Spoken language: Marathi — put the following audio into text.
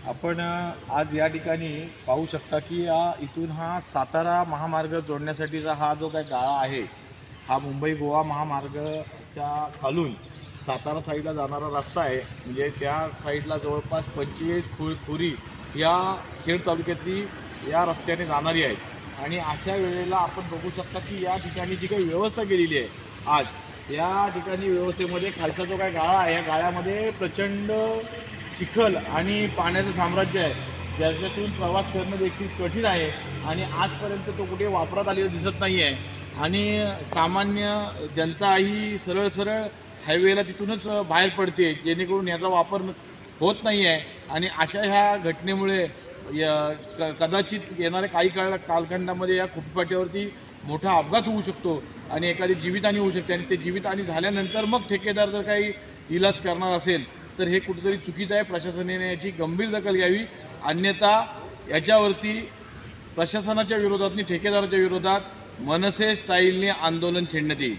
आपण आज या ठिकाणी पाहू शकता की इथून हा सातारा महामार्ग जोडण्यासाठीचा हा जो काही गाळा आहे, हा मुंबई गोवा महामार्गच्या खालून सातारा साईडला जाणारा रस्ता आहे. म्हणजे त्या साईडला जवळपास 25 खुरी या खेड तालुक्यातली या रस्त्याने जाणारी आहेत. आणि अशा वेळेला आपण बघू शकता की या ठिकाणी जी काही व्यवस्था केलेली आहे आज या ठिकाणी व्यवस्थेमध्ये खालचा जो काही गाळा आहे, या गाळ्यामध्ये प्रचंड चिखल आणि पाण्याचं साम्राज्य आहे, ज्याच्यातून प्रवास करणं देखील कठीण आहे. आणि आजपर्यंत तो कुठे वापरात आलेला दिसत नाही आहे. आणि सामान्य जनता ही सरळ सरळ हायवेला तिथूनच बाहेर पडते, जेणेकरून याचा वापर होत नाही आहे. आणि अशा ह्या घटनेमुळे कदाचित येणाऱ्या काही कालखंडामध्ये या खुपपाट्यावरती मोठा अपघात होऊ शकतो आणि एखादी जीवितहानी होऊ शकते. आणि ते जीवितहानी झाल्यानंतर मग ठेकेदार जर काही इलाज करणार असेल तर हे कुठेतरी चुकीचं आहे. प्रशासनाने याची गंभीर दखल घ्यावी, अन्यथा याच्यावरती प्रशासनाच्या विरोधात आणि ठेकेदाराच्या विरोधात मनसे स्टाईलने आंदोलन छेडण्यात येईल.